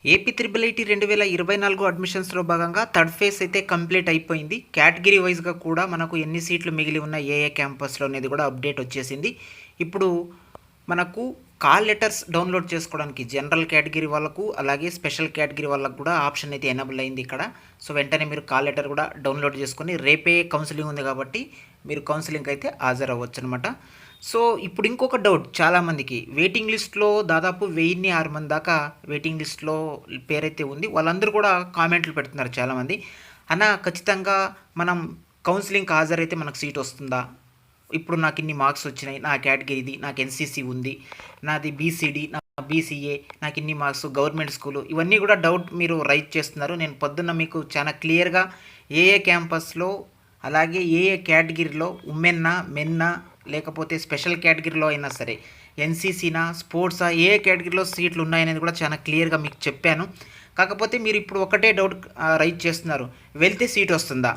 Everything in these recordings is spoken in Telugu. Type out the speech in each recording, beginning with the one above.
ఏపీ త్రిబుల్ ఐటీ 2024 అడ్మిషన్స్లో భాగంగా థర్డ్ ఫేజ్ అయితే కంప్లీట్ అయిపోయింది. కేటగిరీ వైజ్గా కూడా మనకు ఎన్ని సీట్లు మిగిలి ఉన్న ఏ క్యాంపస్లో అనేది కూడా అప్డేట్ వచ్చేసింది. ఇప్పుడు మనకు కాల్ లెటర్స్ డౌన్లోడ్ చేసుకోవడానికి జనరల్ కేటగిరీ వాళ్ళకు అలాగే స్పెషల్ కేటగిరీ వాళ్ళకు కూడా ఆప్షన్ అయితే ఎనేబుల్ అయింది ఇక్కడ. సో వెంటనే మీరు కాల్ లెటర్ కూడా డౌన్లోడ్ చేసుకొని రేపే కౌన్సిలింగ్ ఉంది కాబట్టి మీరు కౌన్సిలింగ్ అయితే హాజరవ్వచ్చు అనమాట. సో ఇప్పుడు ఇంకొక డౌట్ చాలామందికి, వెయిటింగ్ లిస్ట్లో దాదాపు 1006 మంది దాకా వెయిటింగ్ లిస్ట్లో పేరైతే ఉంది. వాళ్ళందరూ కూడా కామెంట్లు పెడుతున్నారు చాలామంది. అన్న ఖచ్చితంగా మనం కౌన్సిలింగ్కి హాజరైతే మనకు సీట్ వస్తుందా? ఇప్పుడు నాకు ఇన్ని మార్క్స్ వచ్చినాయి, నా కేటగిరీ ఇది, నాకు ఎన్సీసీ ఉంది, నాది బీసీడీ, నా బీసీఏ, నాకు ఇన్ని మార్క్స్, గవర్నమెంట్ స్కూలు, ఇవన్నీ కూడా డౌట్ మీరు రైట్ చేస్తున్నారు. నేను పొద్దున్న మీకు చాలా క్లియర్గా ఏ క్యాంపస్లో అలాగే ఏ కేటగిరీలో ఉమెన్నా మెన్నా లేకపోతే స్పెషల్ కేటగిరీలో అయినా సరే ఎన్సీసీనా స్పోర్ట్సా ఏ కేటగిరీలో సీట్లు ఉన్నాయనేది కూడా చాలా క్లియర్గా మీకు చెప్పాను. కాకపోతే మీరు ఇప్పుడు ఒకటే డౌట్ రైజ్ చేస్తున్నారు, వెళ్తే సీట్ వస్తుందా,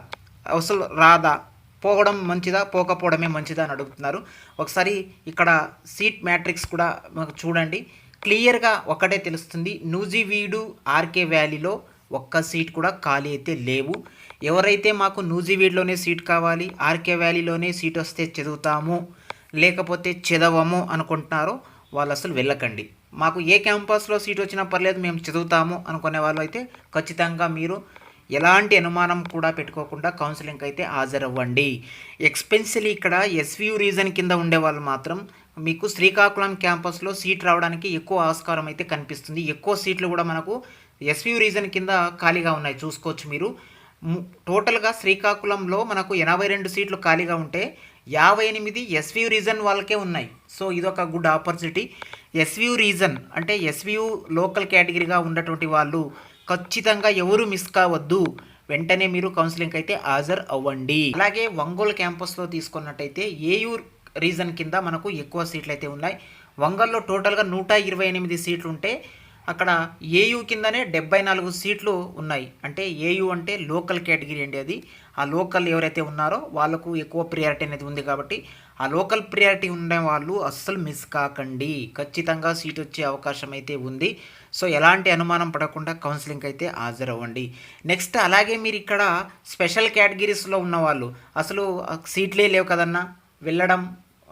అసలు రాదా, పోవడం మంచిదా పోకపోవడమే మంచిదా అని అడుగుతున్నారు. ఒకసారి ఇక్కడ సీట్ మ్యాట్రిక్స్ కూడా మాకు చూడండి, క్లియర్గా ఒకటే తెలుస్తుంది. నూజివీడు ఆర్కే వ్యాలీలో ఒక్క సీట్ కూడా ఖాళీ అయితే లేవు. ఎవరైతే మాకు నూజివీడ్లోనే సీట్ కావాలి, ఆర్కే వ్యాలీలోనే సీట్ వస్తే చదువుతాము లేకపోతే చదవము అనుకుంటున్నారో వాళ్ళు అసలు వెళ్ళకండి. మాకు ఏ క్యాంపస్లో సీట్ వచ్చినా పర్లేదు మేము చదువుతాము అనుకునే వాళ్ళు అయితే ఖచ్చితంగా మీరు ఎలాంటి అనుమానం కూడా పెట్టుకోకుండా కౌన్సిలింగ్కి అయితే హాజరవ్వండి. ఎక్స్పెన్షియలీ ఇక్కడ ఎస్వియు రీజన్ కింద ఉండే వాళ్ళు మాత్రం మీకు శ్రీకాకుళం క్యాంపస్లో సీట్ రావడానికి ఎక్కువ ఆస్కారం అయితే కనిపిస్తుంది. ఎక్కువ సీట్లు కూడా మనకు ఎస్వియు రీజన్ కింద ఖాళీగా ఉన్నాయి, చూసుకోవచ్చు మీరు. టోటల్గా శ్రీకాకుళంలో మనకు 82 సీట్లు ఖాళీగా ఉంటే 58 ఎస్వియు రీజన్ వాళ్ళకే ఉన్నాయి. సో ఇదొక గుడ్ ఆపర్చునిటీ. ఎస్వియు రీజన్ అంటే ఎస్వియు లోకల్ కేటగిరీగా ఉన్నటువంటి వాళ్ళు ఖచ్చితంగా ఎవరు మిస్ కావద్దు, వెంటనే మీరు కౌన్సిలింగ్కి అయితే హాజరు అవ్వండి. అలాగే ఒంగోలు క్యాంపస్లో తీసుకున్నట్టయితే ఏయూ రీజన్ కింద మనకు ఎక్కువ సీట్లు అయితే ఉన్నాయి. ఒంగోలులో టోటల్గా 128 సీట్లు ఉంటే అక్కడ ఏయూ కిందనే 74 సీట్లు ఉన్నాయి. అంటే ఏయూ అంటే లోకల్ కేటగిరీ అండి. అది ఆ లోకల్ ఎవరైతే ఉన్నారో వాళ్ళకు ఎక్కువ ప్రియారిటీ అనేది ఉంది కాబట్టి ఆ లోకల్ ప్రియారిటీ ఉండే వాళ్ళు అస్సలు మిస్ కాకండి, ఖచ్చితంగా సీట్ వచ్చే అవకాశం అయితే ఉంది. సో ఎలాంటి అనుమానం పడకుండా కౌన్సిలింగ్కి అయితే హాజరవ్వండి. నెక్స్ట్ అలాగే మీరు ఇక్కడ స్పెషల్ కేటగిరీస్లో ఉన్నవాళ్ళు అసలు సీట్లే లేవు కదన్నా, వెళ్ళడం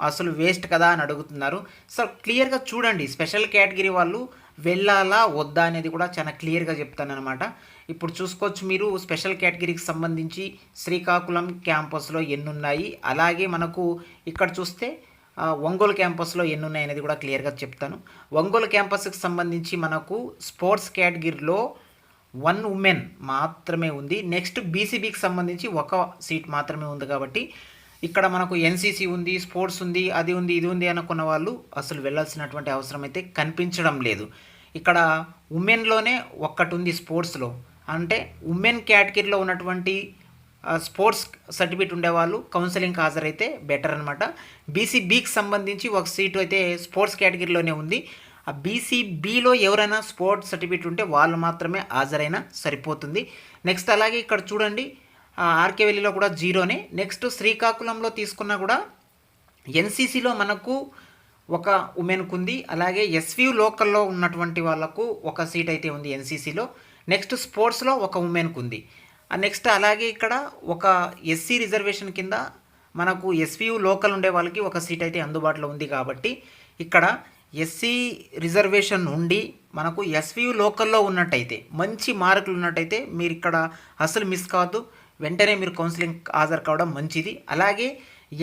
అసలు వేస్ట్ కదా అని అడుగుతున్నారు. సో క్లియర్గా చూడండి, స్పెషల్ కేటగిరీ వాళ్ళు వెళ్ళాలా వద్దా అనేది కూడా చాలా క్లియర్గా చెప్తాను అనమాట. ఇప్పుడు చూసుకోవచ్చు మీరు స్పెషల్ కేటగిరీకి సంబంధించి శ్రీకాకుళం క్యాంపస్లో ఎన్ని ఉన్నాయి, అలాగే మనకు ఇక్కడ చూస్తే ఒంగోలు క్యాంపస్లో ఎన్ని ఉన్నాయి అనేది కూడా క్లియర్గా చెప్తాను. ఒంగోలు క్యాంపస్కి సంబంధించి మనకు స్పోర్ట్స్ కేటగిరీలో 1 ఉమెన్ మాత్రమే ఉంది. నెక్స్ట్ బీసీబీకి సంబంధించి ఒక సీట్ మాత్రమే ఉంది కాబట్టి ఇక్కడ మనకు ఎన్సీసీ ఉంది, స్పోర్ట్స్ ఉంది, అది ఉంది ఇది ఉంది అనుకున్న వాళ్ళు అసలు వెళ్ళాల్సినటువంటి అవసరం అయితే కనిపించడం లేదు. ఇక్కడ ఉమెన్లోనే ఒక్కటి ఉంది స్పోర్ట్స్లో, అంటే ఉమెన్ కేటగిరీలో ఉన్నటువంటి స్పోర్ట్స్ సర్టిఫికేట్ ఉండేవాళ్ళు కౌన్సిలింగ్కి హాజరైతే బెటర్ అనమాట. బీసీబీకి సంబంధించి ఒక సీటు అయితే స్పోర్ట్స్ కేటగిరీలోనే ఉంది. ఆ బీసీబీలో ఎవరైనా స్పోర్ట్స్ సర్టిఫికేట్ ఉంటే వాళ్ళు మాత్రమే హాజరైనా సరిపోతుంది. నెక్స్ట్ అలాగే ఇక్కడ చూడండి ఆర్కే వ్యాలీలో కూడా జీరోనే. నెక్స్ట్ శ్రీకాకుళంలో తీసుకున్నా కూడా ఎన్సీసీలో మనకు ఒక ఉమెన్కు ఉంది, అలాగే ఎస్వియు లోకల్లో ఉన్నటువంటి వాళ్ళకు ఒక సీట్ అయితే ఉంది ఎన్సీసీలో. నెక్స్ట్ స్పోర్ట్స్లో ఒక ఉమెన్కు ఉంది. నెక్స్ట్ అలాగే ఇక్కడ ఒక ఎస్సీ రిజర్వేషన్ కింద మనకు ఎస్వియు లోకల్ ఉండే వాళ్ళకి ఒక సీట్ అయితే అందుబాటులో ఉంది. కాబట్టి ఇక్కడ ఎస్సీ రిజర్వేషన్ ఉండి మనకు ఎస్వియు లోకల్లో ఉన్నట్టయితే మంచి మార్కులు ఉన్నట్టయితే మీరు ఇక్కడ అసలు మిస్ కావద్దు, వెంటనే మీరు కౌన్సిలింగ్ హాజరు కావడం మంచిది. అలాగే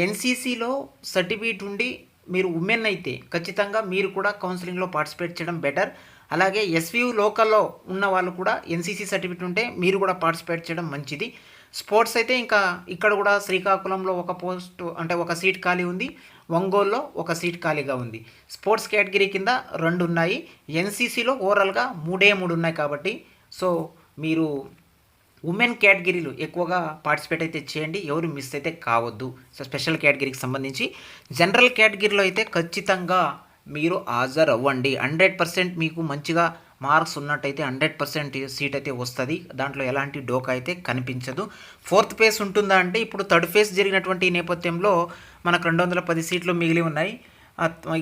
ఎన్సీసీలో సర్టిఫికేట్ ఉండి మీరు ఉమెన్ అయితే ఖచ్చితంగా మీరు కూడా కౌన్సిలింగ్లో పార్టిసిపేట్ చేయడం బెటర్. అలాగే ఎస్వియు లోకల్లో ఉన్న వాళ్ళు కూడా ఎన్సీసీ సర్టిఫికేట్ ఉంటే మీరు కూడా పార్టిసిపేట్ చేయడం మంచిది. స్పోర్ట్స్ అయితే ఇంకా ఇక్కడ కూడా శ్రీకాకుళంలో ఒక పోస్ట్ అంటే ఒక సీట్ ఖాళీ ఉంది, ఒంగోలులో ఒక సీట్ ఖాళీగా ఉంది. స్పోర్ట్స్ కేటగిరీ కింద 2 ఉన్నాయి, ఎన్సీసీలో ఓవరాల్గా 3 ఉన్నాయి. కాబట్టి సో మీరు ఉమెన్ కేటగిరీలు ఎక్కువగా పార్టిసిపేట్ అయితే చేయండి, ఎవరు మిస్ అయితే కావద్దు. సో స్పెషల్ కేటగిరీకి సంబంధించి జనరల్ కేటగిరీలో అయితే ఖచ్చితంగా మీరు హాజరు అవ్వండి. 100% మీకు మంచిగా మార్క్స్ ఉన్నట్టయితే 100% సీట్ అయితే వస్తుంది, దాంట్లో ఎలాంటి డోకా అయితే కనిపించదు. 4th ఫేజ్ ఉంటుందా అంటే ఇప్పుడు 3rd ఫేజ్ జరిగినటువంటి నేపథ్యంలో మనకు 210 సీట్లు మిగిలి ఉన్నాయి.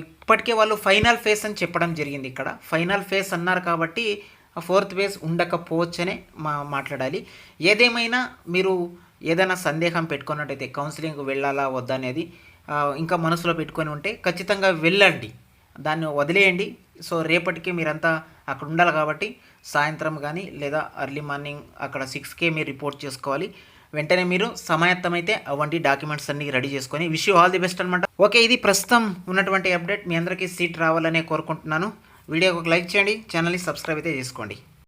ఇప్పటికే వాళ్ళు ఫైనల్ ఫేజ్ అని చెప్పడం జరిగింది. ఇక్కడ ఫైనల్ ఫేజ్ అన్నారు కాబట్టి ఫోర్త్ ఫేజ్ ఉండకపోవచ్చనే మాట్లాడాలి. ఏదేమైనా మీరు ఏదైనా సందేహం పెట్టుకున్నట్టయితే కౌన్సిలింగ్‌కి వెళ్ళాలా వద్దా అనేది ఇంకా మనసులో పెట్టుకొని ఉంటే ఖచ్చితంగా వెళ్ళండి. దాన్ని వదిలేయండి. సో రేపటికి మీరంతా అక్కడ ఉండాలి కాబట్టి సాయంత్రం కానీ లేదా ఎర్లీ మార్నింగ్ అక్కడ 6కే మీరు రిపోర్ట్ చేసుకోవాలి. వెంటనే మీరు సమాయత్తమైతే అవంటి డాక్యుమెంట్స్ అన్నీ రెడీ చేసుకొని wish you all the best అనమాట. ఓకే, ఇది ప్రస్తుతం ఉన్నటువంటి అప్డేట్. మీ అందరికీ సీట్ రావాలనే కోరుకుంటున్నాను. వీడియోకి ఒక లైక్ చేయండి, ఛానల్ని సబ్స్క్రైబ్ అయితే చేసుకోండి.